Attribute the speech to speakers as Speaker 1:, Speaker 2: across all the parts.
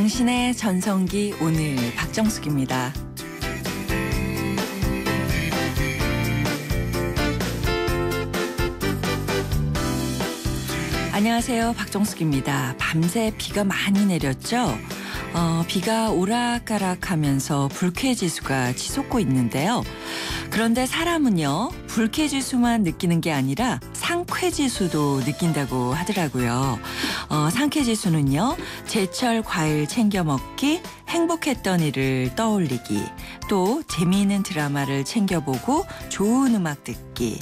Speaker 1: 당신의 전성기 오늘 박정숙입니다. 안녕하세요. 박정숙입니다. 밤새 비가 많이 내렸죠? 비가 오락가락하면서 불쾌지수가 치솟고 있는데요. 그런데 사람은요, 불쾌지수만 느끼는 게 아니라 상쾌지수도 느낀다고 하더라고요. 상쾌지수는요, 제철 과일 챙겨 먹기, 행복했던 일을 떠올리기, 또 재미있는 드라마를 챙겨보고 좋은 음악 듣기,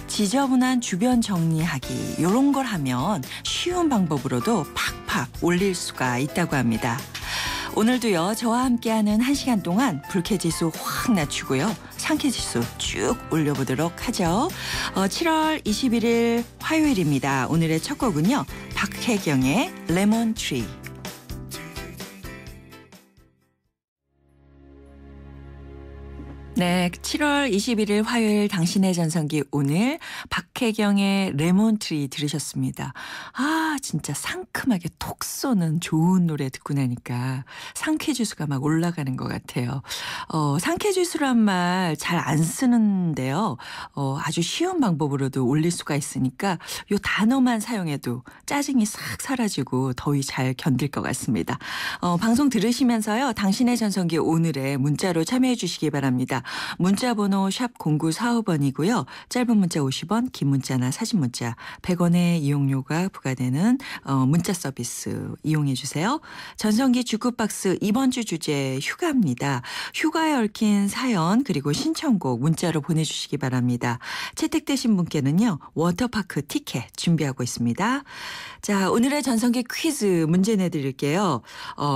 Speaker 1: 지저분한 주변 정리하기, 이런 걸 하면 쉬운 방법으로도 팍팍 올릴 수가 있다고 합니다. 오늘도요, 저와 함께하는 1시간 동안 불쾌지수 확 낮추고요, 상쾌지수 쭉 올려보도록 하죠. 7월 21일 화요일입니다. 오늘의 첫 곡은요, 박혜경의 레몬트리. 네, 7월 21일 화요일 당신의 전성기 오늘 박혜경의 레몬트리 들으셨습니다. 아, 진짜 상큼하게 톡 쏘는 좋은 노래 듣고 나니까 상쾌지수가 막 올라가는 것 같아요. 상쾌지수란 말 잘 안 쓰는데요. 아주 쉬운 방법으로도 올릴 수가 있으니까 요 단어만 사용해도 짜증이 싹 사라지고 더위 잘 견딜 것 같습니다. 방송 들으시면서요, 당신의 전성기 오늘에 문자로 참여해 주시기 바랍니다. 문자 번호 샵 0945번이고요. 짧은 문자 50원, 긴 문자나 사진 문자 100원의 이용료가 부과되는 문자 서비스 이용해 주세요. 전성기 주크박스 이번 주 주제 휴가입니다. 휴가에 얽힌 사연 그리고 신청곡 문자로 보내주시기 바랍니다. 채택되신 분께는요, 워터파크 티켓 준비하고 있습니다. 자, 오늘의 전성기 퀴즈 문제 내드릴게요.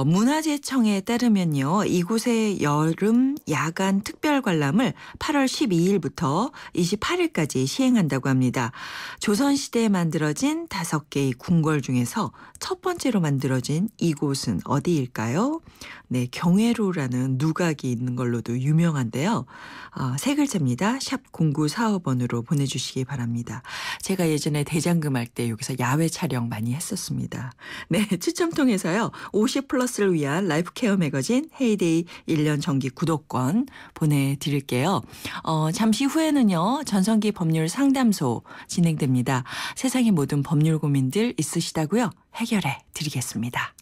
Speaker 1: 문화재청에 따르면요, 이곳의 여름 야간 특별 관람을 8월 12일부터 28일까지 시행한다고 합니다. 조선시대에 만들어진 5개의 궁궐 중에서 첫 번째로 만들어진 이곳은 어디일까요? 네, 경회로라는 누각이 있는 걸로도 유명한데요. 세 글자입니다. 샵 0945번으로 보내주시기 바랍니다. 제가 예전에 대장금 할 때 여기서 야외 촬영 많이 했었습니다. 네, 추첨 통해서요, 50플러스를 위한 라이프 케어 매거진 헤이데이 1년 정기 구독권 보내드릴게요. 잠시 후에는요, 전성기 법률 상담소 진행됩니다. 세상의 모든 법률 고민들 있으시다고요? 해결해 드리겠습니다.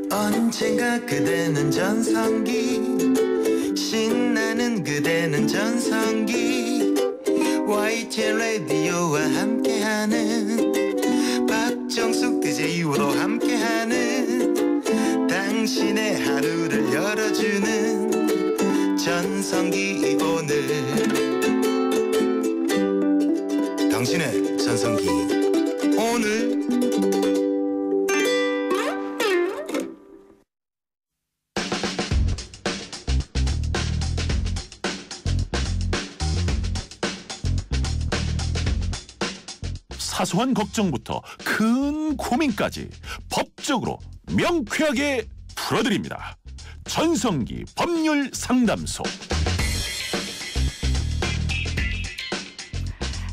Speaker 2: 언젠가 그대는 전성기, 신나는 그대는 전성기, YTN 라디오와 함께하는 박정숙 DJ로 함께하는 당신의 하루를 열어주는 전성기 오늘. 당신의 전성기 오늘.
Speaker 3: 사소한 걱정부터 큰 고민까지 법적으로 명쾌하게 풀어드립니다. 전성기 법률 상담소.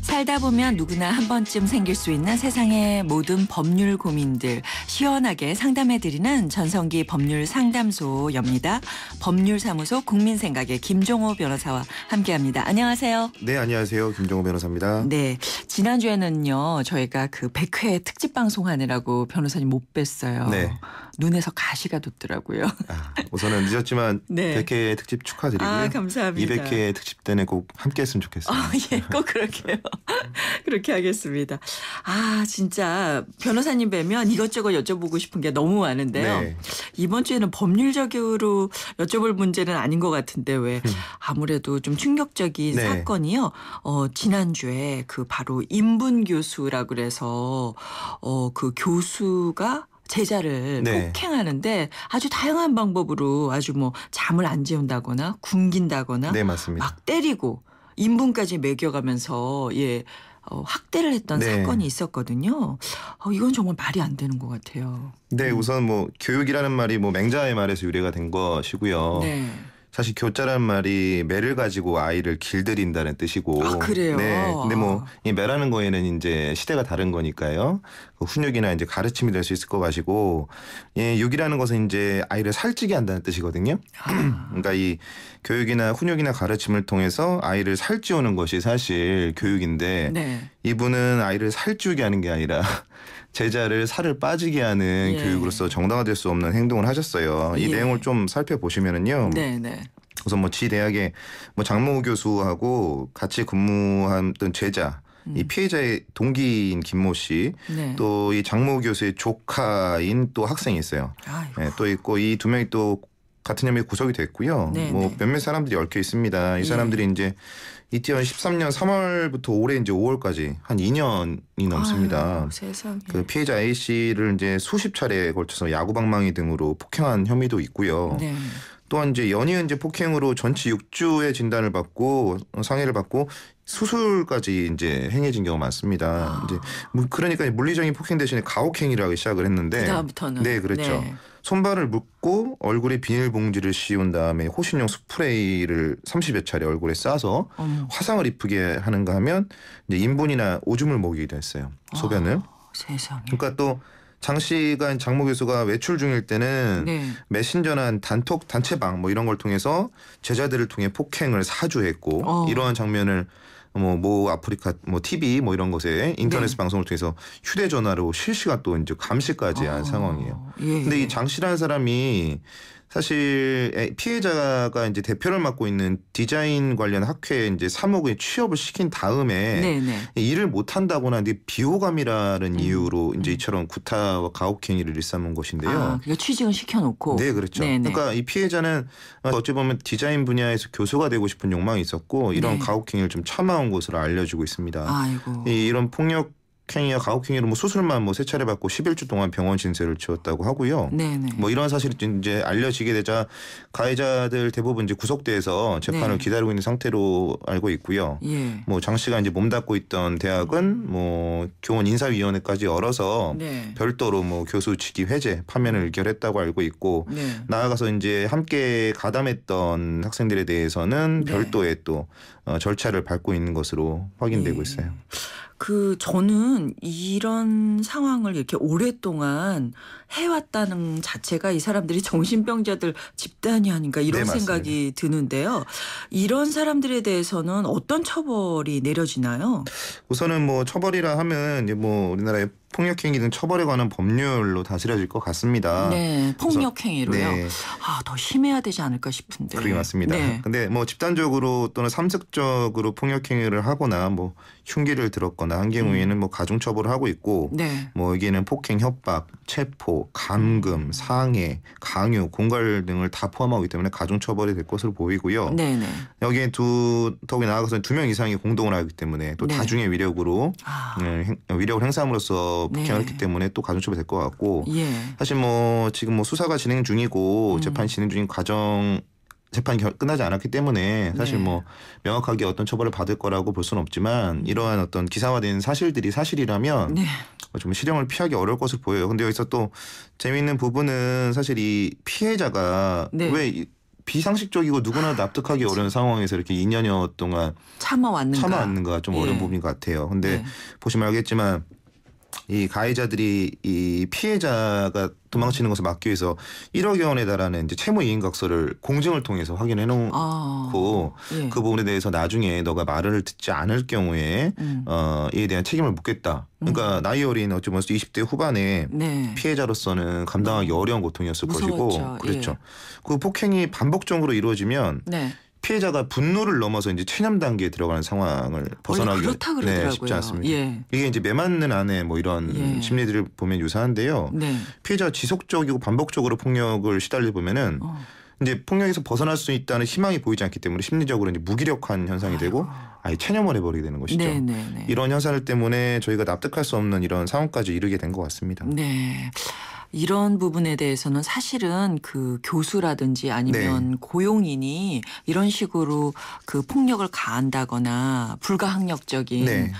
Speaker 1: 살다 보면 누구나 한 번쯤 생길 수 있는 세상의 모든 법률 고민들 시원하게 상담해드리는 전성기 법률 상담소입니다. 법률사무소 국민생각의 김종호 변호사와 함께합니다. 안녕하세요.
Speaker 4: 네, 안녕하세요. 김종호 변호사입니다.
Speaker 1: 네, 지난주에는요, 저희가 그 100회 특집 방송하느라고 변호사님 못 뵀어요.
Speaker 4: 네.
Speaker 1: 눈에서 가시가 돋더라고요.
Speaker 4: 우선은 늦었지만
Speaker 1: 네.
Speaker 4: 100회 특집 축하드리고요.
Speaker 1: 감사합니다.
Speaker 4: 200회 특집 때는 꼭 함께했으면 좋겠습니다.
Speaker 1: 예, 꼭 그렇게요. 그렇게 하겠습니다. 진짜 변호사님 뵈면 이것저것 여쭤보고 싶은 게 너무 많은데요.
Speaker 4: 네.
Speaker 1: 이번 주에는 법률적으로 여쭤볼 문제는 아닌 것 같은데 왜 아무래도 좀 충격적인
Speaker 4: 네.
Speaker 1: 사건이요. 지난주에 그 바로 임분 교수라 그래서 그 교수가 제자를
Speaker 4: 네.
Speaker 1: 폭행하는데 아주 다양한 방법으로 아주 뭐 잠을 안 재운다거나 굶긴다거나
Speaker 4: 네, 맞습니다.
Speaker 1: 막 때리고 인분까지 먹여가면서 학대를 했던
Speaker 4: 네.
Speaker 1: 사건이 있었거든요. 이건 정말 말이 안 되는 것 같아요.
Speaker 4: 네, 우선 뭐 교육이라는 말이 뭐 맹자의 말에서 유래가 된 것이고요.
Speaker 1: 네.
Speaker 4: 사실 교자란 말이 매를 가지고 아이를 길들인다는 뜻이고.
Speaker 1: 아, 그래요?
Speaker 4: 네. 근데 뭐 이 매라는 거에는 이제 시대가 다른 거니까요. 그 훈육이나 이제 가르침이 될 수 있을 것 같고, 예, 육이라는 것은 이제 아이를 살찌게 한다는 뜻이거든요. 그러니까 이 교육이나 훈육이나 가르침을 통해서 아이를 살찌우는 것이 사실 교육인데,
Speaker 1: 네.
Speaker 4: 이분은 아이를 살찌우게 하는 게 아니라 제자를 살을 빠지게 하는
Speaker 1: 예.
Speaker 4: 교육으로서 정당화될 수 없는 행동을 하셨어요. 이
Speaker 1: 예.
Speaker 4: 내용을 좀 살펴보시면은요.
Speaker 1: 네네.
Speaker 4: 우선 뭐 지 대학의 뭐 장모 교수하고 같이 근무했던 제자, 이 피해자의 동기인 김모 씨,
Speaker 1: 네.
Speaker 4: 또 이 장모 교수의 조카인 또 학생이 있어요.
Speaker 1: 아이고.
Speaker 4: 네, 또 있고 이 두 명이 또 같은 혐의에 구속이 됐고요.
Speaker 1: 네,
Speaker 4: 뭐
Speaker 1: 네.
Speaker 4: 몇몇 사람들이 얽혀 있습니다. 이
Speaker 1: 예.
Speaker 4: 사람들이 이제 2013년 3월부터 올해 이제 5월까지 한 2년이 넘습니다.
Speaker 1: 아유, 세상에.
Speaker 4: 그 피해자 A 씨를 이제 수십 차례에 걸쳐서 야구방망이 등으로 폭행한 혐의도 있고요.
Speaker 1: 네.
Speaker 4: 또한 이제 연이은 이제 폭행으로 전치 6주의 진단을 받고 상해를 받고 수술까지 이제 행해진 경우가 많습니다. 이제 그러니까 물리적인 폭행 대신에 가혹행위를 하기 시작을 했는데,
Speaker 1: 그다음부터는.
Speaker 4: 네, 그렇죠.
Speaker 1: 네.
Speaker 4: 손발을 묶고 얼굴에 비닐봉지를 씌운 다음에 호신용 스프레이를 30여 차례 얼굴에 쏴서
Speaker 1: 어머.
Speaker 4: 화상을 입히게 하는가 하면 이제 인분이나 오줌을 먹이기도 했어요. 소변을.
Speaker 1: 세상에.
Speaker 4: 그러니까 또 장시간 장모 교수가 외출 중일 때는
Speaker 1: 네.
Speaker 4: 메신저나 단톡 단체방 뭐 이런 걸 통해서 제자들을 통해 폭행을 사주했고 이러한 장면을 뭐 아프리카 뭐 TV 뭐 이런 곳에 인터넷
Speaker 1: 네.
Speaker 4: 방송을 통해서 휴대전화로 실시간 또 이제 감시까지 한 상황이에요.
Speaker 1: 예.
Speaker 4: 근데 이 장 씨라는 사람이 사실 피해자가 이제 대표를 맡고 있는 디자인 관련 학회에 이제 사목에 취업을 시킨 다음에
Speaker 1: 네네.
Speaker 4: 일을 못 한다거나 비호감이라는 이유로 이제 이처럼 구타와 가혹행위를 일삼은 것인데요.
Speaker 1: 아, 그러니까 취직을 시켜놓고.
Speaker 4: 네, 그렇죠.
Speaker 1: 네네.
Speaker 4: 그러니까 이 피해자는 어찌 보면 디자인 분야에서 교수가 되고 싶은 욕망이 있었고 이런
Speaker 1: 네.
Speaker 4: 가혹행위를 좀 참아온 것으로 알려지고 있습니다.
Speaker 1: 아이고.
Speaker 4: 이런 폭력행위와 가혹행위로 뭐 수술만 뭐 3차례 받고 11주 동안 병원 신세를 지었다고 하고요.
Speaker 1: 네네.
Speaker 4: 뭐 이런 사실이 이제 알려지게 되자 가해자들 대부분 이제 구속돼서 재판을
Speaker 1: 네.
Speaker 4: 기다리고 있는 상태로 알고 있고요.
Speaker 1: 예.
Speaker 4: 뭐 장 씨가 이제 몸담고 있던 대학은 뭐 교원 인사위원회까지 열어서
Speaker 1: 네.
Speaker 4: 별도로 뭐 교수 직위 해제 파면을 의결했다고 알고 있고
Speaker 1: 네.
Speaker 4: 나아가서 이제 함께 가담했던 학생들에 대해서는
Speaker 1: 네.
Speaker 4: 별도의 또 절차를 밟고 있는 것으로 확인되고
Speaker 1: 예.
Speaker 4: 있어요.
Speaker 1: 저는 이런 상황을 이렇게 오랫동안 해왔다는 자체가 이 사람들이 정신병자들 집단이 아닌가 이런
Speaker 4: 네, 맞습니다.
Speaker 1: 생각이 드는데요. 이런 사람들에 대해서는 어떤 처벌이 내려지나요?
Speaker 4: 우선은 뭐 처벌이라 하면 이제 뭐 우리나라의 폭력행위 등 처벌에 관한 법률로 다스려질 것 같습니다.
Speaker 1: 네, 폭력행위로요.
Speaker 4: 네.
Speaker 1: 더 심해야 되지 않을까 싶은데.
Speaker 4: 그러게 맞습니다.
Speaker 1: 네.
Speaker 4: 근데 뭐 집단적으로 또는 삼색적으로 폭력행위를 하거나 뭐 흉기를 들었거나 한 경우에는 뭐 가중처벌을 하고 있고
Speaker 1: 네.
Speaker 4: 뭐 여기에는 폭행, 협박, 체포, 감금, 상해, 강요, 공갈 등을 다 포함하기 때문에 가중처벌이 될 것으로 보이고요.
Speaker 1: 네네.
Speaker 4: 여기에 더욱이 나아가서 2명 이상이 공동을 하기 때문에 또
Speaker 1: 네.
Speaker 4: 다중의 위력으로
Speaker 1: 아,
Speaker 4: 위력을 행사함으로써 폭행을
Speaker 1: 네.
Speaker 4: 했기 때문에 또 가중처벌이 될 것 같고
Speaker 1: 예.
Speaker 4: 사실 뭐 지금 뭐 수사가 진행 중이고 재판 진행 중인 과정 재판이 끝나지 않았기 때문에 사실
Speaker 1: 네.
Speaker 4: 뭐 명확하게 어떤 처벌을 받을 거라고 볼 수는 없지만 이러한 어떤 기사화된 사실들이 사실이라면
Speaker 1: 네.
Speaker 4: 좀 실형을 피하기 어려울 것으로 보여요. 근데 여기서 또 재미있는 부분은 사실 이 피해자가
Speaker 1: 네.
Speaker 4: 왜 비상식적이고 누구나 납득하기 어려운 상황에서 이렇게 2년여 동안
Speaker 1: 참아왔는가.
Speaker 4: 참아왔는가 좀 어려운
Speaker 1: 예.
Speaker 4: 부분인 것 같아요. 근데
Speaker 1: 네.
Speaker 4: 보시면 알겠지만 이 가해자들이 이 피해자가 도망치는 것을 막기 위해서 1억여 원에 달하는 이제 채무 이행각서를 공증을 통해서 확인해 놓고
Speaker 1: 예.
Speaker 4: 그 부분에 대해서 나중에 너가 말을 듣지 않을 경우에 이에 대한 책임을 묻겠다. 그러니까 나이 어린 어찌 보면 20대 후반에
Speaker 1: 네.
Speaker 4: 피해자로서는 감당하기 어려운 고통이었을
Speaker 1: 무서웠죠.
Speaker 4: 것이고 그렇죠.
Speaker 1: 예.
Speaker 4: 그 폭행이 반복적으로 이루어지면
Speaker 1: 네.
Speaker 4: 피해자가 분노를 넘어서 이제 체념 단계에 들어가는 상황을 벗어나기
Speaker 1: 그렇다 그러더라고요.
Speaker 4: 쉽지 않습니다.
Speaker 1: 예.
Speaker 4: 이게 이제 매맞는 아내 뭐 이런
Speaker 1: 예.
Speaker 4: 심리들을 보면 유사한데요.
Speaker 1: 네.
Speaker 4: 피해자가 지속적이고 반복적으로 폭력을 시달리 보면은 이제 폭력에서 벗어날 수 있다는 희망이 보이지 않기 때문에 심리적으로 이제 무기력한 현상이 되고 아예 체념을 해버리게 되는 것이죠.
Speaker 1: 네네네.
Speaker 4: 이런 현상들 때문에 저희가 납득할 수 없는 이런 상황까지 이르게 된 것 같습니다.
Speaker 1: 네. 이런 부분에 대해서는 사실은 그 교수라든지 아니면 고용인이 이런 식으로 그 폭력을 가한다거나 불가항력적인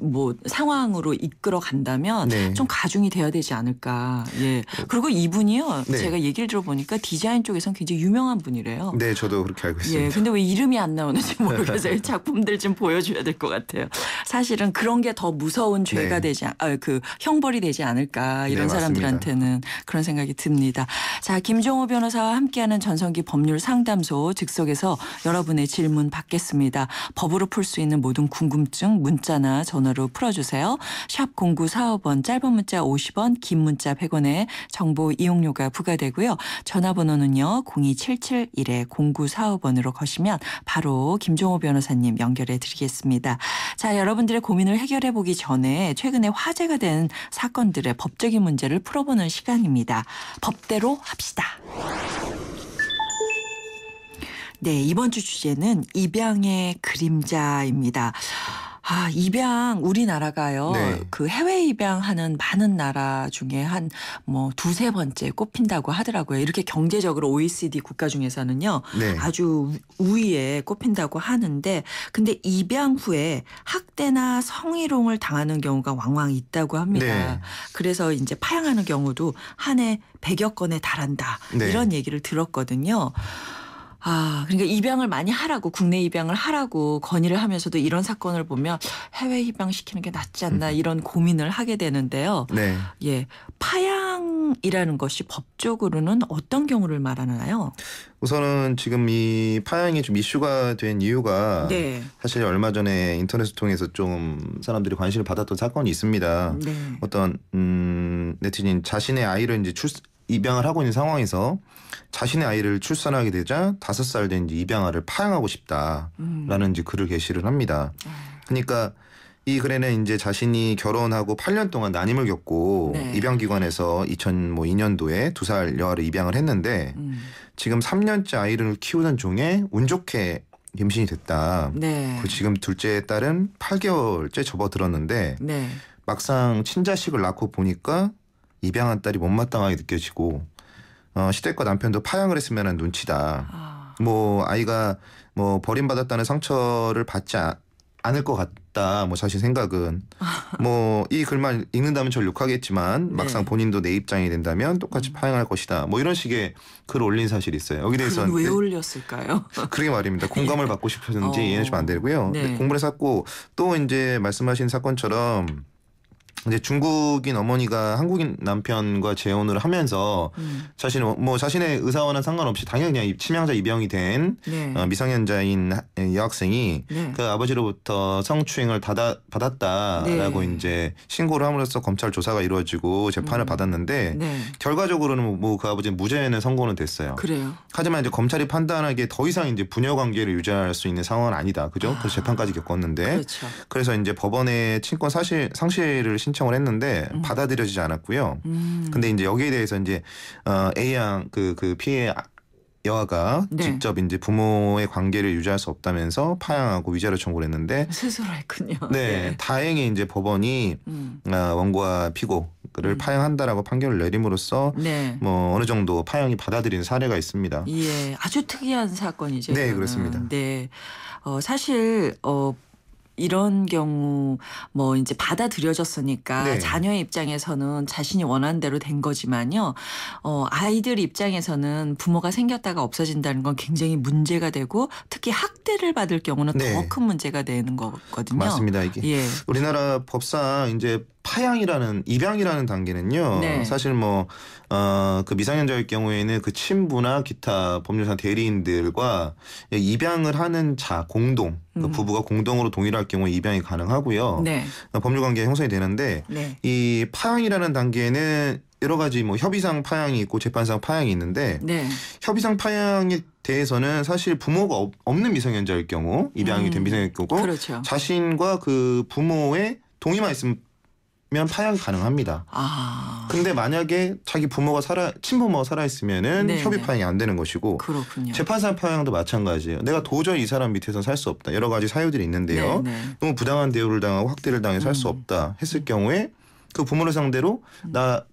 Speaker 1: 뭐 상황으로 이끌어 간다면 좀 가중이 돼야 되지 않을까. 예. 그리고 이분이요. 제가 얘기를 들어보니까 디자인 쪽에서는 굉장히 유명한 분이래요.
Speaker 4: 네, 저도 그렇게 알고 있습니다.
Speaker 1: 예. 근데 왜 이름이 안 나오는지 모르겠어요. 작품들 좀 보여줘야 될 것 같아요. 사실은 그런 게 더 무서운 죄가 그 형벌이 되지 않을까 이런 사람들한테는 그런 생각이 듭니다. 자, 김종호 변호사와 함께하는 전성기 법률 상담소 즉석에서 여러분의 질문 받겠습니다. 법으로 풀 수 있는 모든 궁금증 문자나 전화로 풀어주세요. 샵 0945번 짧은 문자 50원 긴 문자 100원에 정보 이용료가 부과되고요. 전화번호는요. 02771-0945번으로 거시면 바로 김종호 변호사님 연결해 드리겠습니다. 자, 여러분들의 고민을 해결해 보기 전에 최근에 화제가 된 사건들의 법적인 문제를 풀어보는 시간입니다. 법대로 합시다. 네, 이번 주 주제는 입양의 그림자입니다. 아, 입양 우리나라가요. 그 해외 입양하는 많은 나라 중에 한 뭐 두세 번째 꼽힌다고 하더라고요. 이렇게 경제적으로 OECD 국가 중에서는요. 아주 우위에 꼽힌다고 하는데 근데 입양 후에 학대나 성희롱을 당하는 경우가 왕왕 있다고 합니다. 그래서 이제 파양하는 경우도 한 해 100여 건에 달한다. 이런 얘기를 들었거든요. 아, 그러니까 입양을 많이 하라고 국내 입양을 하라고 건의를 하면서도 이런 사건을 보면 해외 입양시키는 게 낫지 않나 이런 고민을 하게 되는데요. 예, 파양이라는 것이 법적으로는 어떤 경우를 말하나요?
Speaker 4: 우선은 지금 이 파양이 좀 이슈가 된 이유가 사실 얼마 전에 인터넷을 통해서 좀 사람들이 관심을 받았던 사건이 있습니다. 어떤 네티즌 자신의 아이를 이제 입양을 하고 있는 상황에서 자신의 아이를 출산하게 되자 5살 된 이제 입양아를 파양하고 싶다라는 이제 글을 게시를 합니다. 그러니까 이 글에는 이제 자신이 결혼하고 8년 동안 난임을 겪고 입양기관에서 2002년도에 2살 여아를 입양을 했는데 지금 3년째 아이를 키우는 중에 운 좋게 임신이 됐다. 그 지금 둘째 딸은 8개월째 접어들었는데 막상 친자식을 낳고 보니까 입양한 딸이 못마땅하게 느껴지고 시댁과 남편도 파양을 했으면 하는 눈치다. 뭐 아이가 뭐 버림받았다는 상처를 받지 않을 것 같다. 뭐 자신 생각은 뭐 이 글만 읽는다면 절 욕하겠지만 막상 본인도 내 입장이 된다면 똑같이 파양할 것이다. 뭐 이런 식의 글을 올린 사실이 있어요. 여기 대해서는
Speaker 1: 왜 올렸을까요?
Speaker 4: 그러게 말입니다. 공감을 받고 싶었는지 이해는 좀 안 되고요. 공부를 했었고 또 이제 말씀하신 사건처럼 이제 중국인 어머니가 한국인 남편과 재혼을 하면서 자신의 의사와는 상관없이 당연히 그냥 치명자 입양이 된 미성년자인 여학생이 그 아버지로부터 성추행을 받았다라고 이제 신고를 함으로써 검찰 조사가 이루어지고 재판을 받았는데 결과적으로는 뭐 그 아버지는 무죄는 선고는 됐어요.
Speaker 1: 그래요.
Speaker 4: 하지만 이제 검찰이 판단하기에 더 이상 이제 부녀 관계를 유지할 수 있는 상황은 아니다. 그죠? 그래서 재판까지 겪었는데 그래서 이제 법원에 친권 상실을 신청을 했는데 받아들여지지 않았고요. 근데 이제 여기에 대해서 이제 A양 그 피해 여아가 직접 이제 부모의 관계를 유지할 수 없다면서 파양하고 위자료 청구를 했는데
Speaker 1: 스스로 했군요.
Speaker 4: 다행히 이제 법원이 원고와 피고를 파양한다라고 판결을 내림으로써 뭐 어느 정도 파양이 받아들이는 사례가 있습니다.
Speaker 1: 예, 아주 특이한 사건이죠.
Speaker 4: 네, 그렇습니다.
Speaker 1: 사실 이런 경우 뭐 이제 받아들여졌으니까 자녀의 입장에서는 자신이 원하는 대로 된 거지만요. 아이들 입장에서는 부모가 생겼다가 없어진다는 건 굉장히 문제가 되고 특히 학대를 받을 경우는 더 큰 문제가 되는 거거든요.
Speaker 4: 맞습니다. 이게 우리나라 법상 이제 파양이라는 입양이라는 단계는요. 사실 뭐 그 미성년자일 경우에는 그 친부나 기타 법률상 대리인들과 입양을 하는 자 공동 그 부부가 공동으로 동의를 할 경우에 입양이 가능하고요. 법률관계가 형성이 되는데 이 파양이라는 단계에는 여러 가지 뭐 협의상 파양이 있고 재판상 파양이 있는데 협의상 파양에 대해서는 사실 부모가 없는 미성년자일 경우 입양이 된 미성년자일 경우고 자신과 그 부모의 동의만 있으면 파양 가능합니다. 근데 만약에 자기 부모가 친부모가 살아있으면은 협의 파양이 안 되는 것이고 재판상 파양도 마찬가지예요. 내가 도저히 이 사람 밑에서 살 수 없다. 여러 가지 사유들이 있는데요. 너무 부당한 대우를 당하고 학대를 당해 살 수 없다 했을 경우에 그 부모를 상대로 나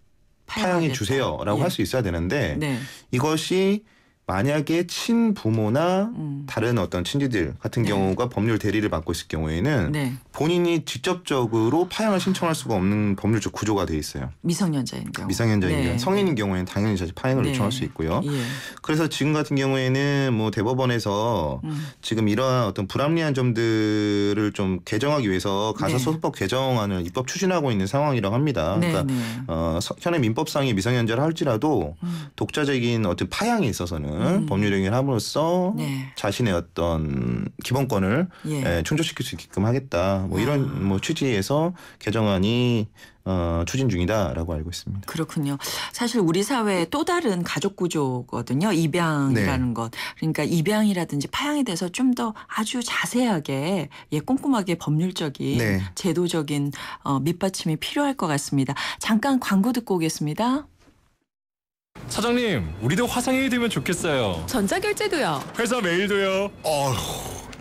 Speaker 4: 파양해 주세요라고
Speaker 1: 예.
Speaker 4: 할 수 있어야 되는데
Speaker 1: 네.
Speaker 4: 이것이 만약에 친부모나 다른 어떤 친지들 같은
Speaker 1: 네.
Speaker 4: 경우가 법률 대리를 받고 있을 경우에는
Speaker 1: 네.
Speaker 4: 본인이 직접적으로 파양을 신청할 수가 없는 법률적 구조가 돼 있어요.
Speaker 1: 미성년자인 경우.
Speaker 4: 미성년자인
Speaker 1: 네.
Speaker 4: 경우. 성인인 경우에는 당연히 파양을
Speaker 1: 네.
Speaker 4: 요청할 수 있고요.
Speaker 1: 예.
Speaker 4: 그래서 지금 같은 경우에는 뭐 대법원에서 지금 이러한 어떤 불합리한 점들을 좀 개정하기 위해서 가사소송법 개정안을 입법 추진하고 있는 상황이라고 합니다.
Speaker 1: 네.
Speaker 4: 그러니까
Speaker 1: 네.
Speaker 4: 현행 민법상의 미성년자를 할지라도 독자적인 어떤 파양에 있어서는 법률 행위를 함으로써
Speaker 1: 네.
Speaker 4: 자신의 어떤 기본권을
Speaker 1: 예.
Speaker 4: 충족시킬 수 있게끔 하겠다. 뭐 이런 뭐 취지에서 개정안이 추진 중이다라고 알고 있습니다.
Speaker 1: 그렇군요. 사실 우리 사회의 또 다른 가족 구조거든요. 입양이라는
Speaker 4: 네.
Speaker 1: 것. 그러니까 입양이라든지 파양에 대해서 좀 더 아주 자세하게 꼼꼼하게 법률적인
Speaker 4: 네.
Speaker 1: 제도적인 밑받침이 필요할 것 같습니다. 잠깐 광고 듣고 오겠습니다.
Speaker 5: 사장님, 우리도 화상회의 되면 좋겠어요.
Speaker 6: 전자결제도요.
Speaker 5: 회사 메일도요.
Speaker 7: 어휴,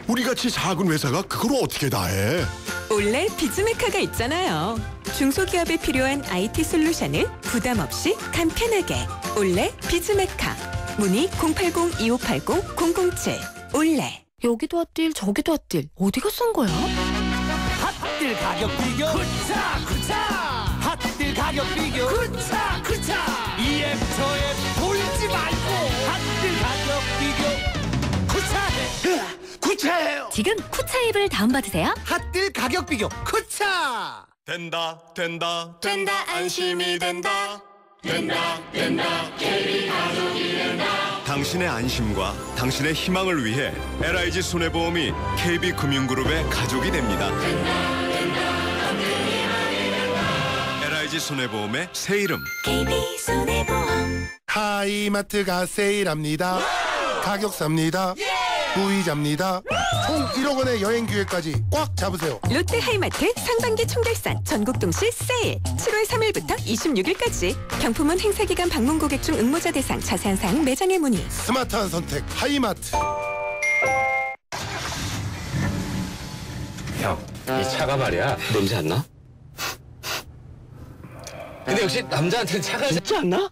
Speaker 7: 우리같이 작은 회사가 그걸 어떻게 다 해?
Speaker 6: 올레 비즈메카가 있잖아요. 중소기업에 필요한 IT 솔루션을 부담 없이 간편하게. 올레 비즈메카. 문의 080-2580-007. 올레.
Speaker 8: 여기도 핫딜 저기도 핫딜 어디가 싼 거야?
Speaker 9: 핫딜 가격 비교 쿠차 핫딜 가격 비교 쿠차 이앱 저앱 돌지 말고 핫딜 가격 비교 쿠차해요
Speaker 8: 지금 쿠차 앱을 다운받으세요.
Speaker 9: 핫딜 가격 비교 쿠차
Speaker 7: 된다
Speaker 8: 안심이 된다.
Speaker 7: 당신의 안심과 당신의 희망을 위해 LIG 손해보험이 KB금융그룹의 가족이 됩니다. LIG 손해보험의 새 이름
Speaker 8: KB손해보험.
Speaker 10: 하이마트가 세일합니다. 가격 쌉니다. 무이자입니다. 총 1억 원의 여행 기회까지 꽉 잡으세요.
Speaker 6: 롯데 하이마트 상반기 총결산 전국 동시 세일 7월 3일부터 26일까지. 경품은 행사기간 방문 고객 중 응모자 대상. 자세한 사항 매장에 문의.
Speaker 10: 스마트한 선택 하이마트.
Speaker 5: 형, 이 차가 말이야. 냄새 안 나? 근데 역시 남자한테는 차가 있지 않나?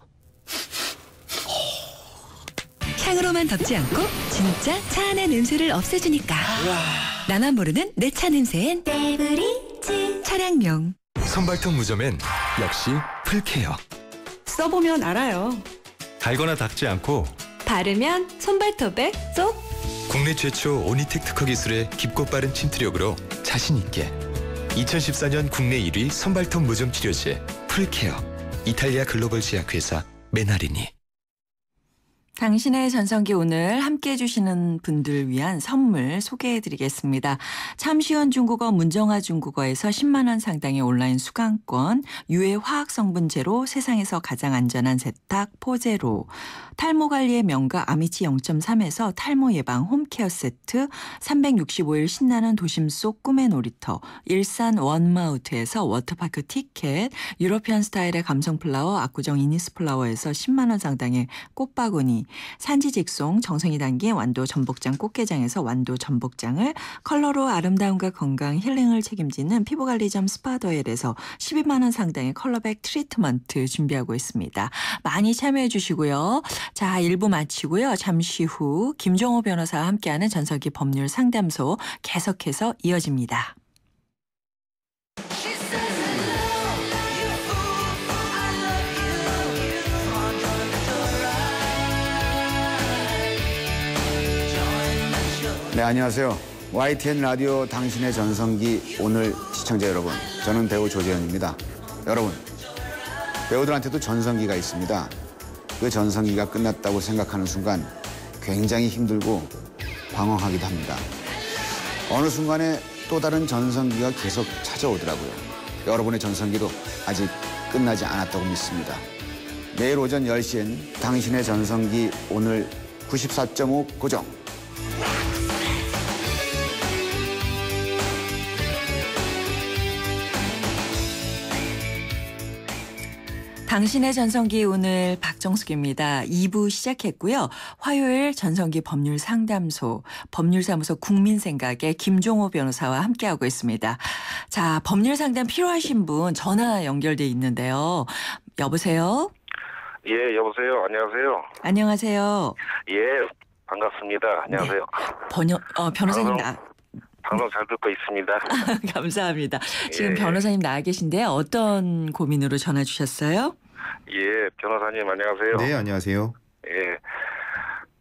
Speaker 6: 향으로만 덮지 않고 진짜 차 안의 냄새를 없애주니까. 나만 모르는 내 차 냄새엔
Speaker 8: 데브리즈.
Speaker 6: 차량명.
Speaker 11: 선발톱 무좀엔 역시 풀케어.
Speaker 6: 써보면 알아요.
Speaker 11: 달거나 닦지 않고
Speaker 6: 바르면 손발톱에 쏙.
Speaker 11: 국내 최초 오니텍 특허 기술의 깊고 빠른 침투력으로 자신 있게 2014년 국내 1위 선발톱 무좀 치료제 풀케어. 이탈리아 글로벌 제약회사 메나리니.
Speaker 1: 당신의 전성기 오늘 함께해 주시는 분들 위한 선물 소개해드리겠습니다. 참시원 중국어 문정아 중국어에서 10만 원 상당의 온라인 수강권, 유해 화학성분 제로 세상에서 가장 안전한 세탁 포제로, 탈모관리의 명가 아미치 0.3에서 탈모 예방 홈케어 세트, 365일 신나는 도심 속 꿈의 놀이터, 일산 원마우트에서 워터파크 티켓, 유러피안 스타일의 감성 플라워 압구정 이니스 플라워에서 10만 원 상당의 꽃바구니, 산지 직송 정성이 담긴 완도 전복장 꽃게장에서 완도 전복장을, 컬러로 아름다움과 건강 힐링을 책임지는 피부관리점 스파더엘에서 12만 원 상당의 컬러백 트리트먼트 준비하고 있습니다. 많이 참여해 주시고요. 자, 1부 마치고요. 잠시 후 김종호 변호사와 함께하는 전성기 법률 상담소 계속해서 이어집니다.
Speaker 12: 네, 안녕하세요. YTN 라디오 당신의 전성기 오늘 시청자 여러분, 저는 배우 조재현입니다. 여러분, 배우들한테도 전성기가 있습니다. 그 전성기가 끝났다고 생각하는 순간 굉장히 힘들고 방황하기도 합니다. 어느 순간에 또 다른 전성기가 계속 찾아오더라고요. 여러분의 전성기도 아직 끝나지 않았다고 믿습니다. 내일 오전 10시엔 당신의 전성기 오늘 94.5 고정.
Speaker 1: 당신의 전성기 오늘 박정숙입니다. 2부 시작했고요. 화요일 전성기 법률 상담소, 법률사무소 국민생각의 김종호 변호사와 함께하고 있습니다. 자, 법률 상담 필요하신 분 전화 연결돼 있는데요. 여보세요?
Speaker 13: 예, 여보세요. 안녕하세요.
Speaker 1: 안녕하세요.
Speaker 13: 예, 반갑습니다. 안녕하세요.
Speaker 1: 변호사님
Speaker 13: 방송 잘 듣고 있습니다.
Speaker 1: 감사합니다. 지금
Speaker 13: 예.
Speaker 1: 변호사님 나와 계신데 어떤 고민으로 전화 주셨어요?
Speaker 13: 예, 변호사님 안녕하세요.
Speaker 4: 네, 안녕하세요.
Speaker 13: 예,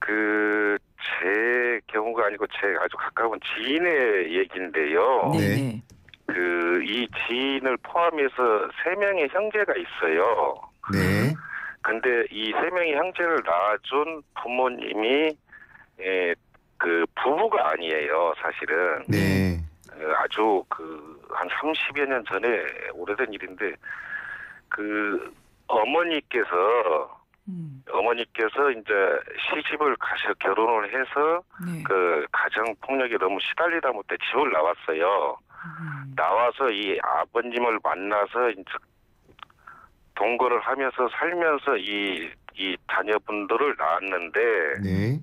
Speaker 13: 제 경우가 아니고 제 아주 가까운 지인의 얘기인데요.
Speaker 1: 네.
Speaker 13: 이 지인을 포함해서 3명의 형제가 있어요.
Speaker 4: 네.
Speaker 13: 근데 이 3명의 형제를 낳아준 부모님이 부부가 아니에요, 사실은.
Speaker 4: 네.
Speaker 13: 아주 한 30여 년 전에 오래된 일인데 어머니께서 이제 시집을 가셔 결혼을 해서 가정 폭력에 너무 시달리다 못해 집을 나왔어요. 나와서 이 아버님을 만나서 이제 동거를 하면서 살면서 이 자녀분들을 낳았는데
Speaker 4: 네.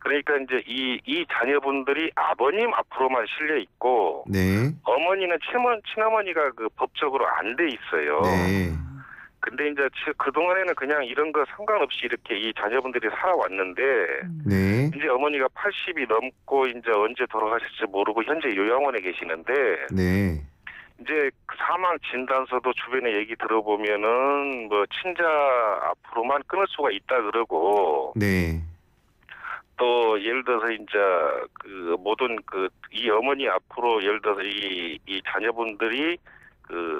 Speaker 13: 그러니까 이제 이 자녀분들이 아버님 앞으로만 실려 있고
Speaker 4: 네.
Speaker 13: 어머니는 친어머니가 법적으로 안 돼 있어요.
Speaker 4: 네.
Speaker 13: 근데 이제 그동안에는 그냥 이런 거 상관없이 이렇게 이 자녀분들이 살아왔는데
Speaker 4: 네.
Speaker 13: 이제 어머니가 80이 넘고 이제 언제 돌아가실지 모르고 현재 요양원에 계시는데
Speaker 4: 네.
Speaker 13: 이제 사망 진단서도 주변에 얘기 들어보면은 뭐 친자 앞으로만 끊을 수가 있다 그러고
Speaker 4: 네.
Speaker 13: 또 예를 들어서 이제 모든 이 어머니 앞으로 예를 들어서 이 자녀분들이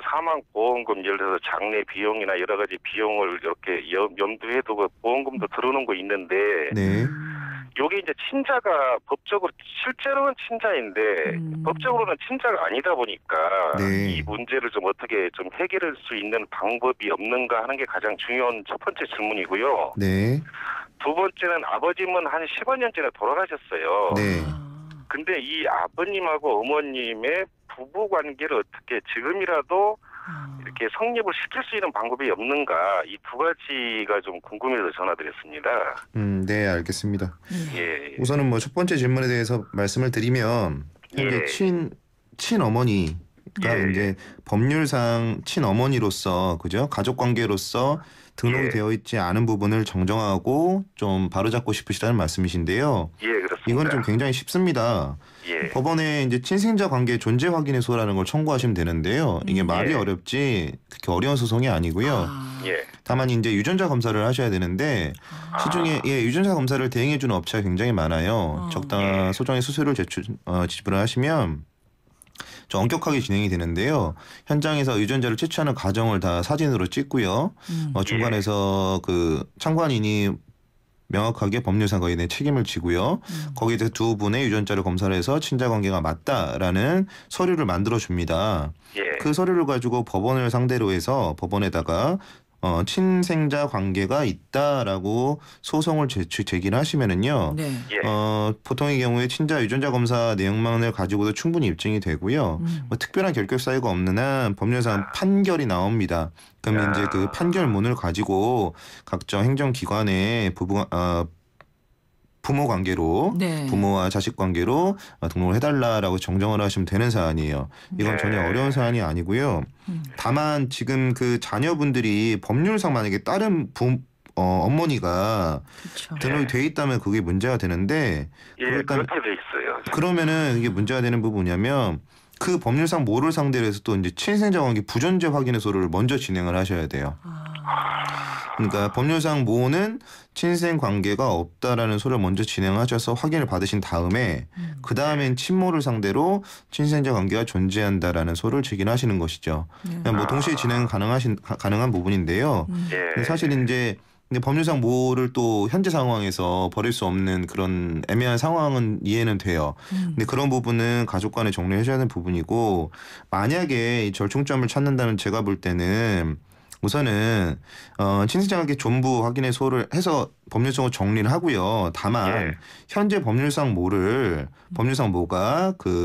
Speaker 13: 사망 보험금 예를 들어서 장례 비용이나 여러 가지 비용을 이렇게 염두에 두고 보험금도 들어오는 거 있는데
Speaker 4: 네.
Speaker 13: 요게 이제 친자가 법적으로 실제로는 친자인데 법적으로는 친자가 아니다 보니까
Speaker 4: 네.
Speaker 13: 이 문제를 좀 어떻게 좀 해결할 수 있는 방법이 없는가 하는 게 가장 중요한 첫 번째 질문이고요.
Speaker 4: 네.
Speaker 13: 두 번째는 아버님은 한 10여 년 전에 돌아가셨어요.
Speaker 4: 네.
Speaker 13: 근데 이 아버님하고 어머님의 부부 관계를 어떻게 지금이라도 이렇게 성립을 시킬 수 있는 방법이 없는가 이 두 가지가 좀 궁금해서 전화드렸습니다.
Speaker 4: 네, 알겠습니다.
Speaker 13: 예.
Speaker 4: 우선은 뭐 첫 번째 질문에 대해서 말씀을 드리면 현재 친어머니가 이제 법률상 친어머니로서 그죠? 가족 관계로서 등록이 되어 있지 않은 부분을 정정하고 좀 바로잡고 싶으시다는 말씀이신데요.
Speaker 13: 예, 그렇습니다.
Speaker 4: 이건 좀 굉장히 쉽습니다.
Speaker 13: 예.
Speaker 4: 법원에 이제 친생자 관계 존재 확인해소라는 걸 청구하시면 되는데요. 이게 말이 어렵지 그렇게 어려운 소송이 아니고요.
Speaker 13: 예.
Speaker 4: 다만 이제 유전자 검사를 하셔야 되는데 시중에 유전자 검사를 대행해주는 업체가 굉장히 많아요. 적당한 소정의 수수료를 지불을 하시면 좀 엄격하게 진행이 되는데요. 현장에서 유전자를 채취하는 과정을 다 사진으로 찍고요. 중간에서 참관인이 명확하게 법률상 거기에 대한 책임을 지고요. 거기에 대해서 두 분의 유전자를 검사를 해서 친자 관계가 맞다라는 서류를 만들어 줍니다. 그 서류를 가지고 법원을 상대로 해서 법원에다가 친생자 관계가 있다라고 소송을 제기를 하시면은요. 보통의 경우에 친자 유전자 검사 내용만을 가지고도 충분히 입증이 되고요. 뭐 특별한 결격 사유가 없는 한 법률상 판결이 나옵니다. 그러면 이제 그 판결문을 가지고 각종 행정기관에 부모 관계로 부모와 자식 관계로 등록을 해달라라고 정정을 하시면 되는 사안이에요. 이건 전혀 어려운 사안이 아니고요. 다만 지금 그 자녀분들이 법률상 만약에 다른 어머니가 등록이 돼 있다면 그게 문제가 되는데
Speaker 13: 그렇게 돼 있어요.
Speaker 4: 그러면은 이게 문제가 되는 부분이냐면 그 법률상 모를 상대로 해서 또 이제 친생자 관계 부존재 확인해소를 먼저 진행을 하셔야 돼요. 그러니까 법률상 모는 친생 관계가 없다라는 소리를 먼저 진행하셔서 확인을 받으신 다음에 그 다음엔 친모를 상대로 친생자 관계가 존재한다라는 소를 제기하시는 것이죠. 뭐 동시에 진행 가능한 부분인데요. 사실 이제 법률상 모를 또 현재 상황에서 버릴 수 없는 그런 애매한 상황은 이해는 돼요. 근데 그런 부분은 가족 간에 정리해줘야 하는 부분이고 만약에 이 절충점을 찾는다면 제가 볼 때는 우선은 친생자관계 존부 확인의 소를 해서 법률상으로 정리를 하고요. 다만 현재 법률상 모가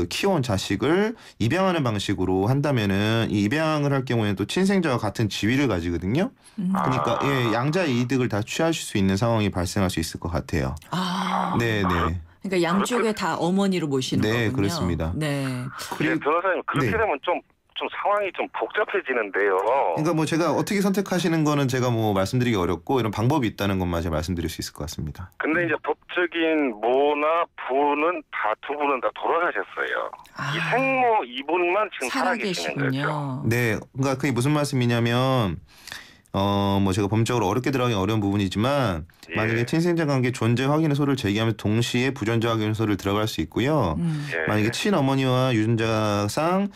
Speaker 4: 키워온 자식을 입양하는 방식으로 한다면은 이 입양을 할 경우에는 또 친생자와 같은 지위를 가지거든요. 그러니까 양자의 이득을 다 취하실 수 있는 상황이 발생할 수 있을 것 같아요. 네네.
Speaker 1: 그러니까 양쪽에 다 어머니로 모시는 거군요.
Speaker 4: 네, 그렇습니다.
Speaker 1: 네.
Speaker 13: 변호사님 그렇게 되면 좀 좀 상황이 좀 복잡해지는데요.
Speaker 4: 그러니까 뭐 제가 어떻게 선택하시는 거는 제가 뭐 말씀드리기 어렵고 이런 방법이 있다는 것만 제가 말씀드릴 수 있을 것 같습니다.
Speaker 13: 근데 이제 법적인 모나 부는 두 분은 다 돌아가셨어요. 이 생모 이분만 지금 살아계시는 거죠.
Speaker 4: 네, 그러니까 그게 무슨 말씀이냐면 뭐 제가 법적으로 어렵게 들어가기 어려운 부분이지만 만약에 친생자 관계 존재 확인서를 제기하면 동시에 부존재 확인서를 들어갈 수 있고요. 만약에 친어머니와 유전자상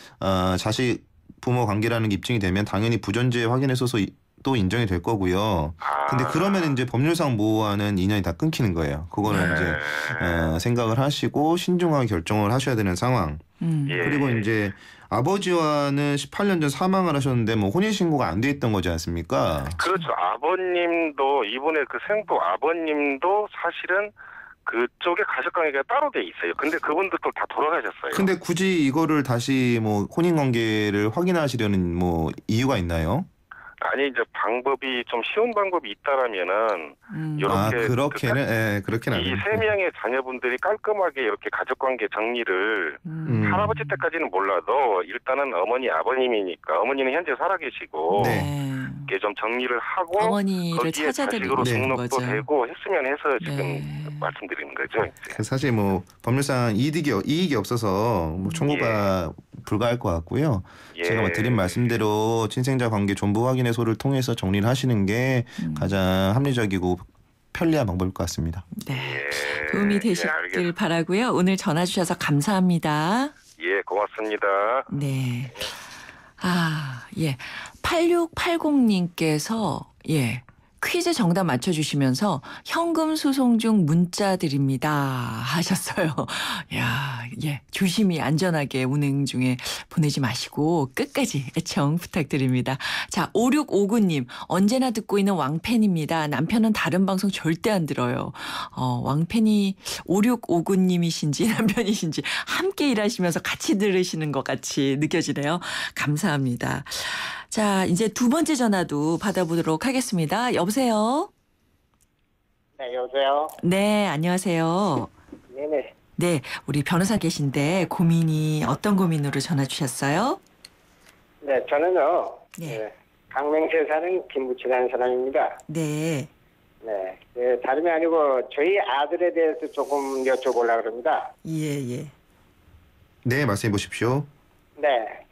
Speaker 4: 자식 부모 관계라는 게 입증이 되면 당연히 부존재 확인서도 또 인정이 될 거고요. 근데 그러면 이제 법률상 모호와는 인연이 다 끊기는 거예요. 그거는 이제 생각을 하시고 신중하게 결정을 하셔야 되는 상황. 그리고 이제 아버지와는 18년 전 사망을 하셨는데 뭐 혼인신고가 안 돼 있던 거지 않습니까?
Speaker 13: 그렇죠. 아버님도 이번에 그 생부 아버님도 사실은 그쪽에 가족관계가 따로 돼 있어요. 근데 그분들도 다 돌아가셨어요.
Speaker 4: 근데 굳이 이거를 다시 뭐 혼인관계를 확인하시려는 뭐 이유가 있나요?
Speaker 13: 아니 이제 방법이 좀 쉬운 방법이 있다라면은 이렇게
Speaker 4: 그렇게는 그렇게는
Speaker 13: 이 세 명의 자녀분들이 깔끔하게 이렇게 가족관계 정리를 할아버지 때까지는 몰라도 일단은 어머니 아버님이니까 어머니는 현재 살아계시고 이게 좀 정리를 하고
Speaker 1: 어머니를
Speaker 13: 거기에
Speaker 1: 찾아드리고
Speaker 13: 자식으로 등록도
Speaker 1: 거죠.
Speaker 13: 되고 했으면 해서 지금 말씀드리는 거죠. 이제.
Speaker 4: 사실 뭐 법률상 이익이 없어서 뭐 청구가 불가할 것 같고요. 제가 뭐 드린 말씀대로 친생자 관계 존부 확인의소를 통해서 정리를 하시는 게 가장 합리적이고 편리한 방법일 것 같습니다.
Speaker 1: 네, 도움이 되시길 바라고요. 오늘 전화 주셔서 감사합니다.
Speaker 13: 예, 고맙습니다.
Speaker 1: 네. 8680님께서 퀴즈 정답 맞춰주시면서 현금 수송 중 문자 드립니다 하셨어요. 조심히 안전하게 운행 중에 보내지 마시고 끝까지 애청 부탁드립니다. 자, 5659님 언제나 듣고 있는 왕팬입니다. 남편은 다른 방송 절대 안 들어요. 왕팬이 5659님이신지 남편이신지 함께 일하시면서 같이 들으시는 것 같이 느껴지네요. 감사합니다. 자, 이제 두 번째 전화도 받아보도록 하겠습니다. 여보세요?
Speaker 14: 네, 여보세요?
Speaker 1: 네, 안녕하세요.
Speaker 14: 네네.
Speaker 1: 네, 우리 변호사 계신데 고민이 어떤 고민으로 전화 주셨어요?
Speaker 14: 네, 저는요. 강명시에 사는 김부치라는 사람입니다.
Speaker 1: 네.
Speaker 14: 네, 다름이 아니고 저희 아들에 대해서 조금 여쭤보려고 합니다.
Speaker 1: 예.
Speaker 4: 네, 말씀해 보십시오.
Speaker 14: 네.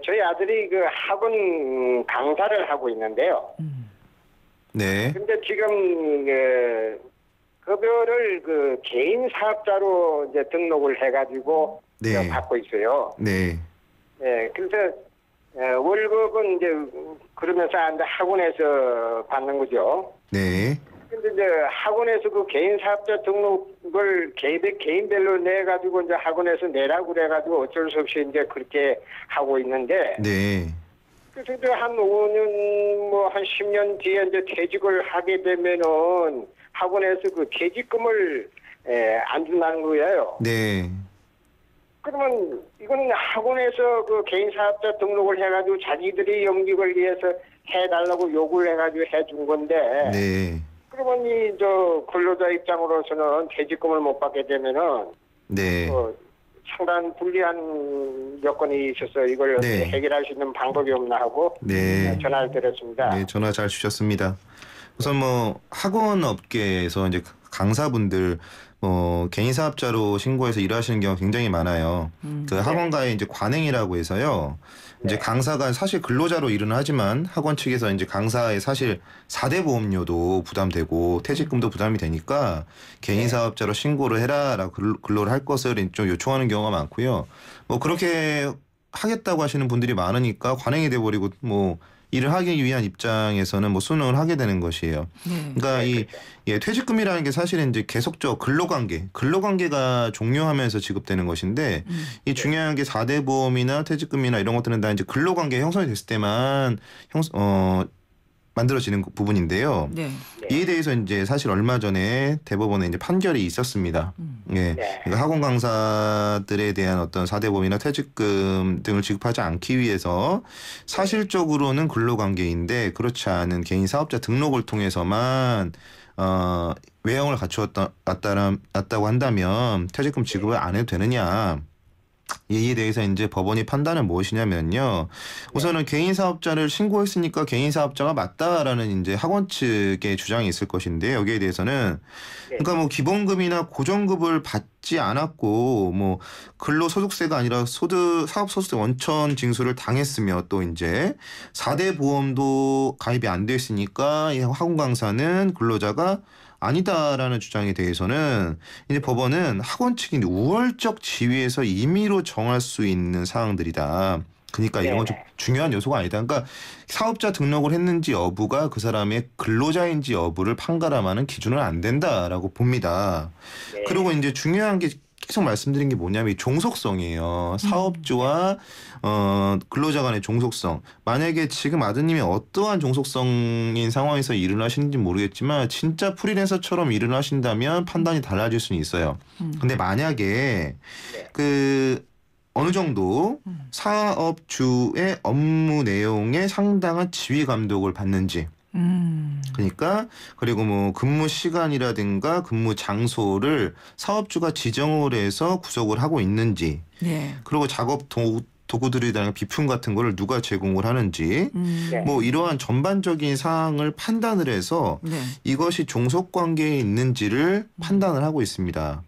Speaker 14: 저희 아들이 그 학원 강사를 하고 있는데요.
Speaker 4: 네.
Speaker 14: 근데 지금 급여를 그 개인 사업자로 이제 등록을 해가지고 받고 있어요.
Speaker 4: 네.
Speaker 14: 네. 그래서 월급은 이제 그러면서 학원에서 받는 거죠.
Speaker 4: 네.
Speaker 14: 근데 이제 학원에서 그 개인 사업자 등록을 개인별로 내가지고 이제 학원에서 내라고 그래가지고 어쩔 수 없이 이제 그렇게 하고 있는데.
Speaker 4: 네.
Speaker 14: 그래서 이제 한 5년 뭐 한 10년 뒤에 이제 퇴직을 하게 되면은 학원에서 그 퇴직금을 안 준다는 거예요.
Speaker 4: 네.
Speaker 14: 그러면 이건 학원에서 그 개인 사업자 등록을 해가지고 자기들이 영직을 위해서 해달라고 요구를 해가지고 해준 건데.
Speaker 4: 네.
Speaker 14: 그러면 저 근로자 입장으로서는 퇴직금을 못 받게 되면은 상당한 불리한 여건이 있어서 이걸 어떻게 해결할 수 있는 방법이 없나 하고 전화를 드렸습니다.
Speaker 4: 네, 전화 잘 주셨습니다. 우선 뭐 학원 업계에서 이제 강사분들 개인 사업자로 신고해서 일하시는 경우가 굉장히 많아요. 그 학원가에 이제 관행이라고 해서요. 이제 강사가 사실 근로자로 일은 하지만 학원 측에서 이제 강사의 사실 4대 보험료도 부담되고 퇴직금도 부담이 되니까 개인 사업자로 신고를 해라라고 근로를 할 것을 좀 요청하는 경우가 많고요. 뭐 그렇게 하겠다고 하시는 분들이 많으니까 관행이 돼버리고 뭐 일을 하기 위한 입장에서는 뭐 수능을 하게 되는 것이에요. 그러니까 이 퇴직금이라는 게 사실은 이제 계속적 근로관계가 종료하면서 지급되는 것인데 이 중요한 게 4대 보험이나 퇴직금이나 이런 것들은 다 이제 근로관계 형성이 됐을 때만 만들어지는 부분인데요. 이에 대해서 이제 사실 얼마 전에 대법원에 이제 판결이 있었습니다. 그러니까 학원 강사들에 대한 어떤 4대 보험이나 퇴직금 등을 지급하지 않기 위해서 사실적으로는 근로관계인데 그렇지 않은 개인 사업자 등록을 통해서만 외형을 갖추었다고 한다면 퇴직금 지급을 안 해도 되느냐. 이에 대해서 이제 법원이 판단은 무엇이냐면요. 우선은 개인 사업자를 신고했으니까 개인 사업자가 맞다라는 이제 학원 측의 주장이 있을 것인데 여기에 대해서는 그러니까 뭐 기본급이나 고정급을 받지 않았고 뭐 근로소득세가 아니라 사업소득세 원천 징수를 당했으며 또 이제 4대 보험도 가입이 안 돼 있으니까 이 학원 강사는 근로자가 아니다라는 주장에 대해서는 이제 법원은 학원 측이 우월적 지위에서 임의로 정할 수 있는 사항들이다. 그러니까 이런 건 좀 중요한 요소가 아니다. 그러니까 사업자 등록을 했는지 여부가 그 사람의 근로자인지 여부를 판가름하는 기준은 안 된다라고 봅니다. 그리고 이제 중요한 게 계속 말씀드린 게 뭐냐면 이 종속성이에요. 사업주와 근로자 간의 종속성. 만약에 지금 아드님이 어떠한 종속성인 상황에서 일을 하시는지 모르겠지만 진짜 프리랜서처럼 일을 하신다면 판단이 달라질 수는 있어요. 근데 만약에 그 어느 정도 사업주의 업무 내용에 상당한 지휘 감독을 받는지 그러니까 그리고 뭐 근무 시간이라든가 근무 장소를 사업주가 지정을 해서 구속을 하고 있는지 그리고 작업 도구들이나 비품 같은 거를 누가 제공을 하는지 뭐 이러한 전반적인 사항을 판단을 해서 이것이 종속관계에 있는지를 판단을 하고 있습니다.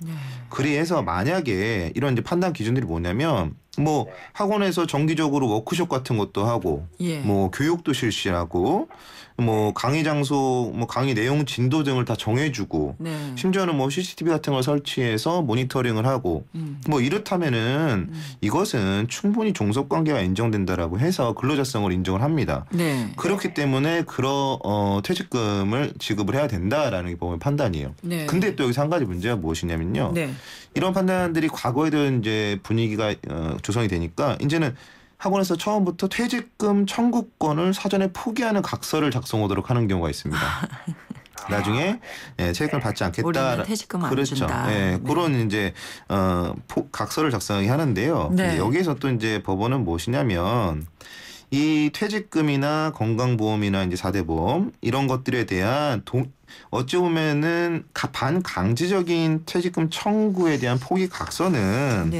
Speaker 4: 그래서 만약에 이런 이제 판단 기준들이 뭐냐면 뭐 학원에서 정기적으로 워크숍 같은 것도 하고 뭐 교육도 실시하고 뭐 강의 장소, 뭐 강의 내용 진도 등을 다 정해주고 심지어는 뭐 CCTV 같은 걸 설치해서 모니터링을 하고 뭐 이렇다면은 이것은 충분히 종속관계가 인정된다라고 해서 근로자성을 인정을 합니다. 그렇기 때문에 그런 퇴직금을 지급을 해야 된다라는 게 법원의 판단이에요. 근데 또 여기서 한 가지 문제가 무엇이냐면요. 이런 판단들이 과거에도 이제 분위기가 조성이 되니까 이제는 학원에서 처음부터 퇴직금 청구권을 사전에 포기하는 각서를 작성하도록 하는 경우가 있습니다. 나중에 퇴직금을 받지 않겠다.
Speaker 1: 우리는 퇴직금 안 준다.
Speaker 4: 그런 이제 각서를 작성하게 하는데요. 여기에서 또 이제 법원은 무엇이냐면 이 퇴직금이나 건강보험이나 이제 4대 보험 이런 것들에 대한 어찌 보면은 반강제적인 퇴직금 청구에 대한 포기 각서는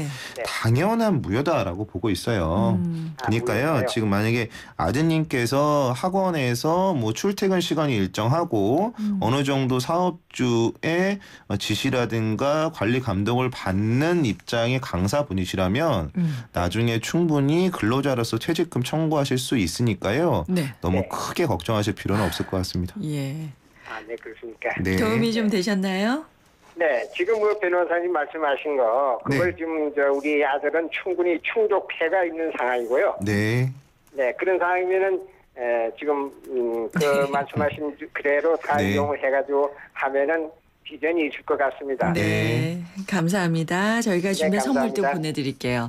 Speaker 4: 당연한 무효다라고 보고 있어요. 그러니까요. 지금 만약에 아드님께서 학원에서 뭐 출퇴근 시간이 일정하고 어느 정도 사업주의 지시라든가 관리 감독을 받는 입장의 강사분이시라면 나중에 충분히 근로자로서 퇴직금 청구하실 수 있으니까요. 너무 크게 걱정하실 필요는 없을 것 같습니다.
Speaker 14: 네, 그렇습니까?
Speaker 1: 도움이 좀 되셨나요?
Speaker 14: 네, 지금 뭐 변호사님 말씀하신 거 그걸 지금 우리 아들은 충분히 충족해가 있는 상황이고요. 네, 그런 상황이면은 지금 그 말씀하신 그대로 다 이용을 해가지고 하면은 비전이 있을 것 같습니다.
Speaker 1: 감사합니다. 저희가 준비한 선물도 보내드릴게요.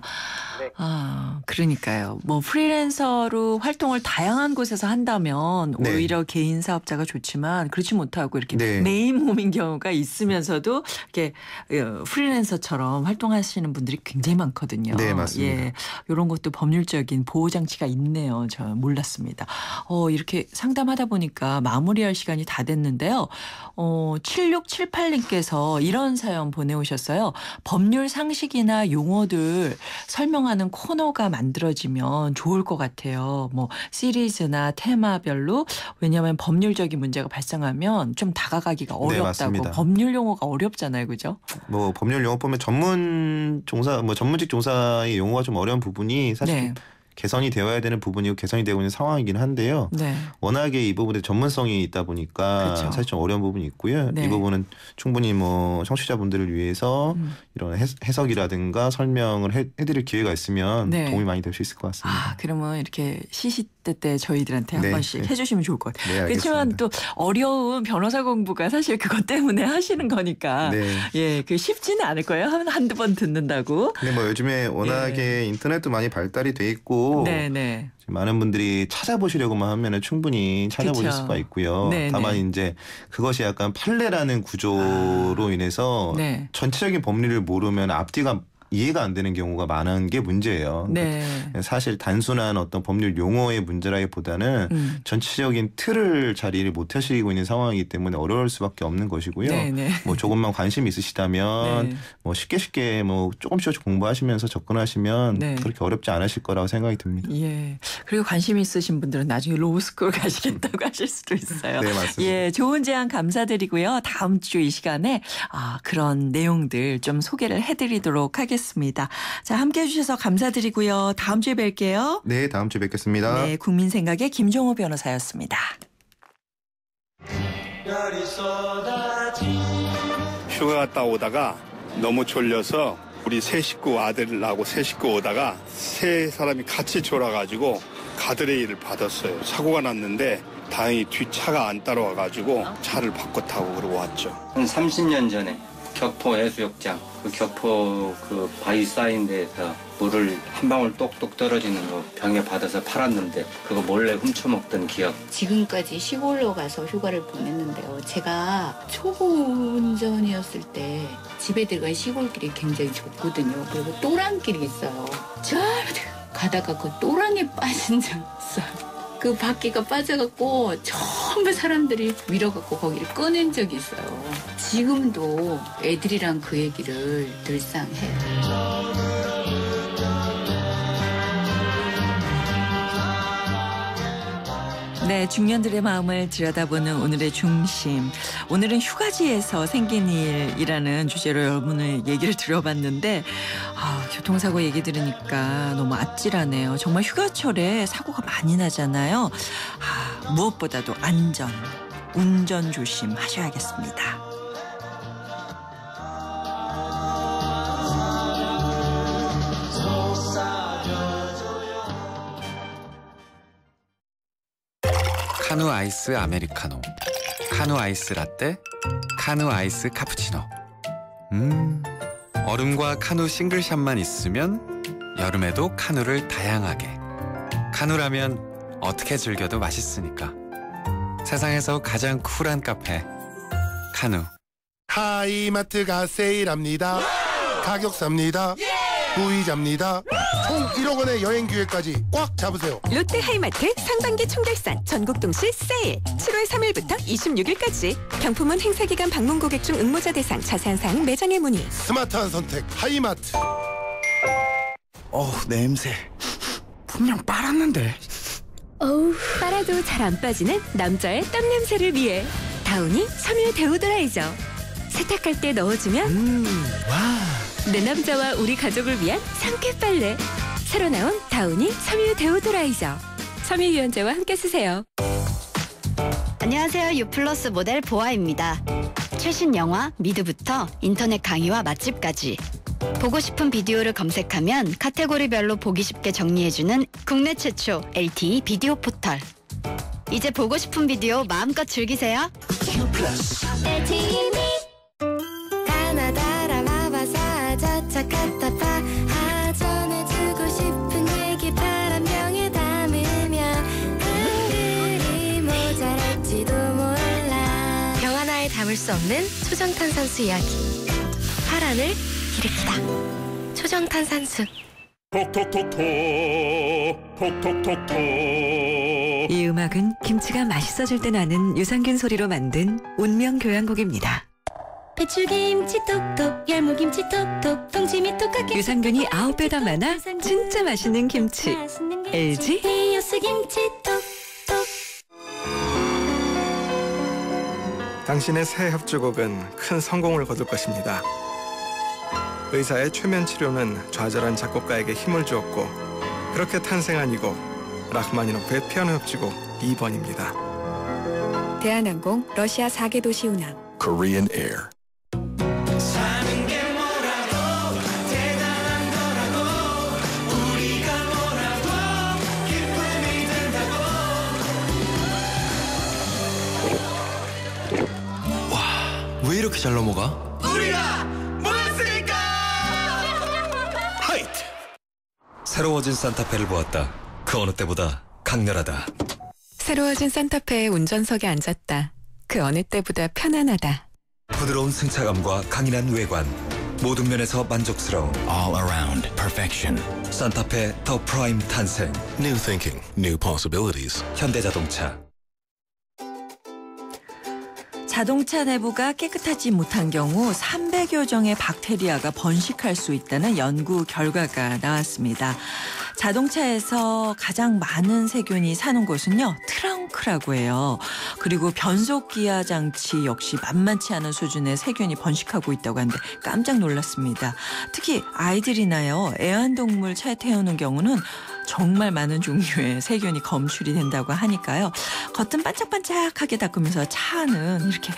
Speaker 1: 그러니까요. 뭐 프리랜서로 활동을 다양한 곳에서 한다면 오히려 개인 사업자가 좋지만 그렇지 못하고 이렇게 메인홈인 경우가 있으면서도 이렇게 프리랜서처럼 활동하시는 분들이 굉장히 많거든요.
Speaker 4: 네, 맞습니다.
Speaker 1: 이런 것도 법률적인 보호 장치가 있네요. 저 몰랐습니다. 이렇게 상담하다 보니까 마무리할 시간이 다 됐는데요. 7678님께서 이런 사연 보내오셨어요. 법률 상식이나 용어들 설명하는 코너가 만들어지면 좋을 것 같아요. 뭐 시리즈나 테마별로 왜냐하면 법률적인 문제가 발생하면 좀 다가가기가 어렵다고. 법률 용어가 어렵잖아요, 그죠?
Speaker 4: 뭐 법률 용어 보면 전문직 종사의 용어가 좀 어려운 부분이 사실 개선이 되어야 되는 부분이고 개선이 되고 있는 상황이긴 한데요. 워낙에 이 부분에 전문성이 있다 보니까 사실 좀 어려운 부분이 있고요. 이 부분은 충분히 뭐 청취자분들을 위해서 이런 해석이라든가 설명을 해드릴 기회가 있으면 도움이 많이 될 수 있을 것 같습니다.
Speaker 1: 그러면 이렇게 시시때때 저희들한테 한 번씩 해주시면 좋을 것 같아요.
Speaker 4: 그렇지만
Speaker 1: 또 어려운 변호사 공부가 사실 그것 때문에 하시는 거니까 그 쉽지는 않을 거예요. 한두 번 듣는다고.
Speaker 4: 근데 뭐 요즘에 워낙에 인터넷도 많이 발달이 돼 있고 많은 분들이 찾아보시려고만 하면은 충분히 찾아보실 수가 있고요. 다만 이제 그것이 약간 판례라는 구조로 인해서 전체적인 법리를 모르면 앞뒤가 이해가 안 되는 경우가 많은 게 문제예요.
Speaker 1: 네.
Speaker 4: 사실 단순한 어떤 법률 용어의 문제라기보다는 전체적인 틀을 자리를 못 하시고 있는 상황이기 때문에 어려울 수밖에 없는 것이고요.
Speaker 1: 네네.
Speaker 4: 뭐 조금만 관심이 있으시다면
Speaker 1: 네.
Speaker 4: 뭐 쉽게 뭐 조금씩 공부하시면서 접근하시면
Speaker 1: 네.
Speaker 4: 그렇게 어렵지 않으실 거라고 생각이 듭니다.
Speaker 1: 예. 그리고 관심 있으신 분들은 나중에 로스쿨 가시겠다고 하실 수도 있어요.
Speaker 4: 네, 맞습니다.
Speaker 1: 예, 좋은 제안 감사드리고요. 다음 주 이 시간에 그런 내용들 좀 소개를 해드리도록 하겠습니다. 자, 함께해 주셔서 감사드리고요. 다음 주에 뵐게요.
Speaker 4: 네, 다음 주에 뵙겠습니다.
Speaker 1: 네, 국민생각의 김종호 변호사였습니다.
Speaker 15: 휴가 갔다 오다가 너무 졸려서 우리 세 식구 아들하고 세 식구 오다가 세 사람이 같이 졸아가지고 가드레일을 받았어요. 사고가 났는데 다행히 뒷차가 안 따라와가지고 차를 바꿔 타고 그러고 왔죠.
Speaker 16: 한 30년 전에 격포 해수욕장 그 격포 그 바위 쌓인 데에서 물을 한 방울 똑똑 떨어지는 거 병에 받아서 팔았는데 그거 몰래 훔쳐먹던 기억.
Speaker 17: 지금까지 시골로 가서 휴가를 보냈는데요. 제가 초보 운전이었을 때 집에 들어간 시골길이 굉장히 좁거든요. 그리고 또랑길이 있어요. 저 가다가 그 또랑에 빠진 적 있어요. 그 바퀴가 빠져갖고 전부 사람들이 밀어갖고 거기를 꺼낸 적이 있어요. 지금도 애들이랑 그 얘기를 늘상 해요.
Speaker 1: 네, 중년들의 마음을 들여다보는 오늘의 중심. 오늘은 휴가지에서 생긴 일이라는 주제로 여러분의 얘기를 들어봤는데 교통사고 얘기 들으니까 너무 아찔하네요. 정말 휴가철에 사고가 많이 나잖아요. 무엇보다도 안전, 운전 조심하셔야겠습니다.
Speaker 18: 카누 아이스 아메리카노, 카누 아이스 라떼, 카누 아이스 카푸치노. 얼음과 카누 싱글샷만 있으면 여름에도 카누를 다양하게. 카누라면 어떻게 즐겨도 맛있으니까. 세상에서 가장 쿨한 카페 카누.
Speaker 10: 하이마트가 세일합니다. 가격 삽니다. 무이자입니다. 총 1억 원의 여행 기회까지 꽉 잡으세요.
Speaker 6: 롯데 하이마트 상반기 총결산 전국 동시 세일 7월 3일부터 26일까지. 경품은 행사기간 방문 고객 중 응모자 대상. 자세한 사항 매장에 문의.
Speaker 10: 스마트한 선택 하이마트.
Speaker 9: 냄새. 분명 빨았는데.
Speaker 6: 어우, 빨아도 잘 안 빠지는 남자의 땀 냄새를 위해 다우니 섬유 데오도라이저. 세탁할 때 넣어주면 내 남자와 우리 가족을 위한 상쾌 빨래. 새로 나온 다우니 섬유 데오도라이저. 섬유 유연제와 함께 쓰세요.
Speaker 19: 안녕하세요. 유플러스 모델 보아입니다. 최신 영화 미드부터 인터넷 강의와 맛집까지 보고 싶은 비디오를 검색하면 카테고리별로 보기 쉽게 정리해주는 국내 최초 LTE 비디오 포털. 이제 보고 싶은 비디오 마음껏 즐기세요.
Speaker 8: 가나다라 마바사 자차카타파 전해주고 싶은 얘기 바람병에 담으면 한글이 모자랄지도 몰라. 병 하나에 담을 수 없는 초정탄산수 이야기. 파란을 일으키다. 초정탄산수.
Speaker 3: 톡톡톡톡 톡톡톡톡.
Speaker 6: 이 음악은 김치가 맛있어질 때 나는 유산균 소리로 만든 운명 교향곡입니다.
Speaker 8: 배추김치 톡톡, 열무김치 톡톡, 동치미 톡하게.
Speaker 6: 유산균이 9배 더 많아 진짜 맛있는 김치. LG
Speaker 8: 히오스 김치 톡톡.
Speaker 20: 당신의 새 협주곡은 큰 성공을 거둘 것입니다. 의사의 최면 치료는 좌절한 작곡가에게 힘을 주었고 그렇게 탄생한 이 곡 라흐마니노프의 피아노 협주곡 2번입니다.
Speaker 6: 대한항공 러시아 4개 도시 운항.
Speaker 7: Korean Air.
Speaker 8: 사는 게 뭐라고 대단한 거라고 우리가 뭐라고 기쁨이 든다고.
Speaker 11: 왜 이렇게 잘 넘어가?
Speaker 8: 우리가 모였으니까.
Speaker 11: 하이트! 새로워진 산타페를 보았다. 그 어느 때보다 강렬하다.
Speaker 6: 새로워진 산타페의 운전석에 앉았다. 그 어느 때보다 편안하다.
Speaker 11: 부드러운 승차감과 강인한 외관. 모든 면에서 만족스러운
Speaker 21: All around perfection.
Speaker 11: 산타페 더 프라임 탄생.
Speaker 7: New thinking, new possibilities.
Speaker 11: 현대자동차.
Speaker 1: 자동차 내부가 깨끗하지 못한 경우 300여 종의 박테리아가 번식할 수 있다는 연구 결과가 나왔습니다. 자동차에서 가장 많은 세균이 사는 곳은요, 트렁크라고 해요. 그리고 변속 기아 장치 역시 만만치 않은 수준의 세균이 번식하고 있다고 하는데 깜짝 놀랐습니다. 특히 아이들이나요, 애완동물 차에 태우는 경우는 정말 많은 종류의 세균이 검출이 된다고 하니까요. 겉은 반짝반짝하게 닦으면서 차 안은 이렇게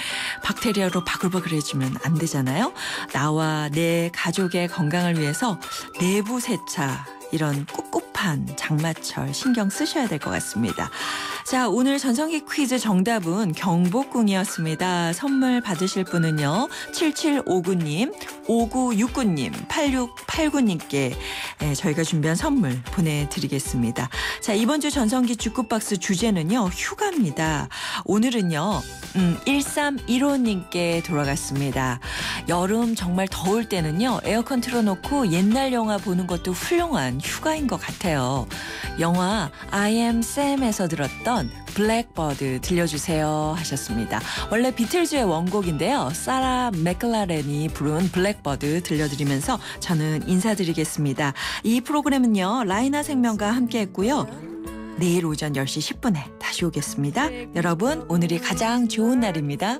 Speaker 1: 박테리아로 바글바글해지면 안 되잖아요. 나와 내 가족의 건강을 위해서 내부 세차, 이런 꿉꿉한 장마철 신경 쓰셔야 될 것 같습니다. 자, 오늘 전성기 퀴즈 정답은 경복궁이었습니다. 선물 받으실 분은요, 7759님, 5969님, 8689님께 저희가 준비한 선물 보내드리겠습니다. 자, 이번 주 전성기 주쿠박스 주제는요, 휴가입니다. 오늘은요, 1315님께 돌아갔습니다. 여름 정말 더울 때는요, 에어컨 틀어놓고 옛날 영화 보는 것도 훌륭한 휴가인 것 같아요. 영화 I am Sam에서 들었던 블랙버드 들려주세요 하셨습니다. 원래 비틀즈의 원곡인데요. 사라 맥클라렌이 부른 블랙버드 들려드리면서 저는 인사드리겠습니다. 이 프로그램은요, 라이나 생명과 함께했고요. 내일 오전 10시 10분에 다시 오겠습니다. 여러분, 오늘이 가장 좋은 날입니다.